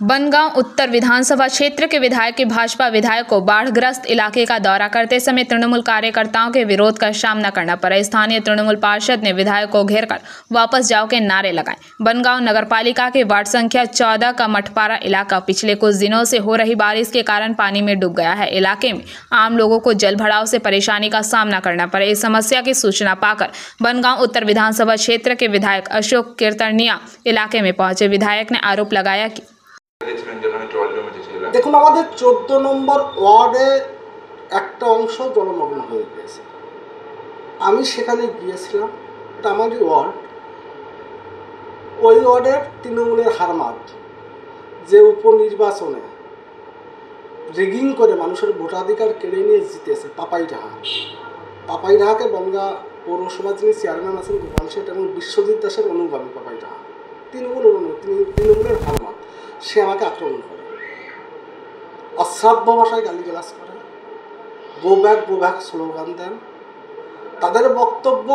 बनगांव उत्तर विधानसभा क्षेत्र के विधायक के भाजपा विधायक को बाढ़ग्रस्त इलाके का दौरा करते समय तृणमूल कार्यकर्ताओं के विरोध का सामना करना पड़ा। स्थानीय तृणमूल पार्षद ने विधायक को घेरकर वापस जाओ के नारे लगाए। बनगांव नगरपालिका के वार्ड संख्या 14 का मठपारा इलाका पिछले कुछ दिनों से हो रही बारिश के कारण पानी में डूब गया है। इलाके में आम लोगों को जल भराव से परेशानी का सामना करना पड़ा। इस समस्या की सूचना पाकर बनगांव उत्तर विधानसभा क्षेत्र के विधायक अशोक कीर्तनिया इलाके में पहुंचे। विधायक ने आरोप लगाया कि দেখুন, আমাদের 14 নম্বর ওয়ার্ডে একটা অংশ জলমগ্ন হয়ে গেছে। আমি সেখানে গিয়েছিলাম। এটা আমাদের ওয়ার্ড। ওই ওয়ার্ডের তৃণমূলের হারমাত যে উপনির্বাচনে রিগিং করে মানুষের ভোটাধিকার কেড়ে নিয়ে জিতেছে পাপাই ঢাকাকে বনগাঁ পৌরসভা যিনি চেয়ারম্যান আছেন গোপাল শেঠ এবং বিশ্বজিৎ দাসের অনুগামী পাপাই ঢাকা তৃণমূলের হারমাত, সে আমাকে আক্রমণ করে, অশ্রাব্য ভাষায় গালিগালাজ করে, গো ব্যাক স্লোগান দেন। তাদের বক্তব্য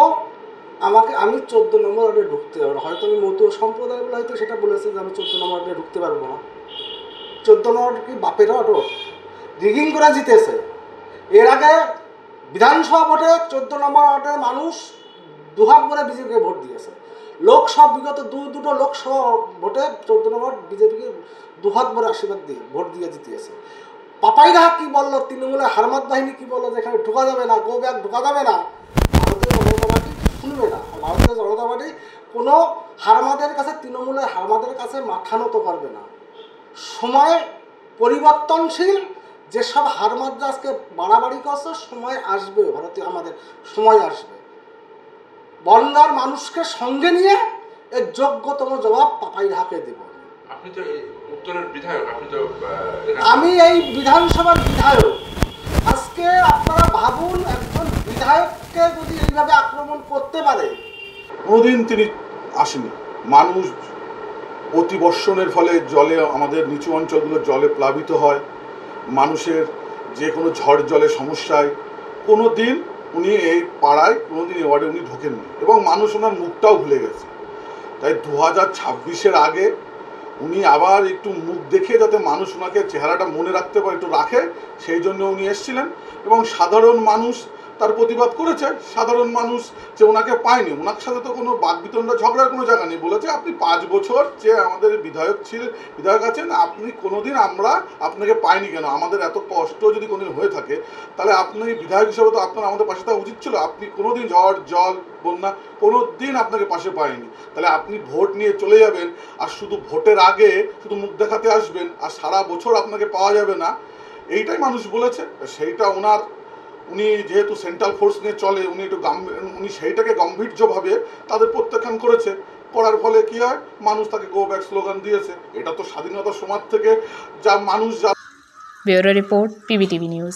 আমি 14 নম্বর ওয়ার্ডে ঢুকতে পারবো। হয়তো আমি মতুয়া সম্প্রদায় বলে হয়তো সেটা বলেছে যে আমি 14 নম্বর ওয়ার্ডে ঢুকতে পারবো না। 14 নম্বর কি বাপের ওয়ার্ড? রিগিং করে জিতেছে। এর আগে বিধানসভা ভোটে 14 নম্বর ওয়ার্ডের মানুষ দুহাত ভরে বিজেপিকে ভোট দিয়েছে। লোকসভা বিগত দুটো লোকসভা ভোটে 14 নম্বর বিজেপিকে দুহাত ভরে আশীর্বাদ দিয়ে ভোট দিয়ে জিতিয়েছে। পাপাই ঢাকা কি বললো, তৃণমূলের হারমাত বাহিনী কি বললো, যেখানে ঢোকা যাবে না, গো ব্যাক ঢোকা যাবে না। ভারতীয় জনতা পার্টি শুনবে না। ভারতীয় জনতা পার্টি কোনো হারমাদের কাছে, তৃণমূলের হারমাদের কাছে মাথা নত করবে না। সময় পরিবর্তনশীল। যেসব হারমাদরা আজকে বাড়াবাড়ি করছে, সময় আসবে, ভারতীয় আমাদের সময় আসবে। বনগাঁর মানুষকে সঙ্গে নিয়ে এর যোগ্যতম জবাব পাপাই ঢাকে দেব। আপনি তো উত্তরের বিধায়ক, আমি এই বিধানসভার বিধায়ক। আজকে আপনারা ভাবুন, একজন বিধায়ককে যদি এইভাবে আক্রমণ করতে পারে। কোনোদিন তিনি আসেনি। মানুষ অতিবর্ষণের ফলে জলে, আমাদের নিচু অঞ্চলগুলো জলে প্লাবিত হয়। মানুষের যে কোনো ঝড় জলের সমস্যায় কোনো দিন উনি এই পাড়ায়, কোনোদিন এই ওয়ার্ডে উনি ঢোকেননি এবং মানুষ ওনার মুখটাও ভুলে গেছে। তাই 2026-এর আগে উনি আবার একটু মুখ দেখে যাতে মানুষ ওনাকে চেহারাটা মনে রাখতে পারে, একটু রাখে, সেই জন্য উনি এসেছিলেন এবং সাধারণ মানুষ তার প্রতিবাদ করেছে। সাধারণ মানুষ যে ওনাকে পায়নি, ওনার সাথে তো কোনো বাকবিতণ্ডা ঝগড়ার কোনো জায়গা নেই। বলেছে আপনি 5 বছর যে আমাদের বিধায়ক আছেন, আপনি কোনোদিন আমরা আপনাকে পাইনি কেন? আমাদের এত কষ্ট যদি কোনোদিন হয়ে থাকে, তাহলে আপনি বিধায়ক হিসেবে তো আপনার আমাদের পাশে থাকা উচিত ছিল। আপনি কোনোদিন ঝড় জল বন্যা কোনো দিন আপনাকে পাশে পায়নি। তাহলে আপনি ভোট নিয়ে চলে যাবেন আর শুধু ভোটের আগে শুধু মুখ দেখাতে আসবেন আর সারা বছর আপনাকে পাওয়া যাবে না, এইটাই মানুষ বলেছে। সেইটা উনি যেহেতু সেন্ট্রাল ফোর্স নিয়ে চলে, উনি সেইটাকে গাম্ভীর্যভাবে তাদের প্রত্যাখ্যান করার ফলে কি হয়, মানুষ তাকে গো ব্যাক স্লোগান দিয়েছে। এটা তো স্বাধীনতার সময় থেকে যা মানুষ ব্যুরো রিপোর্ট, PBTV নিউজ।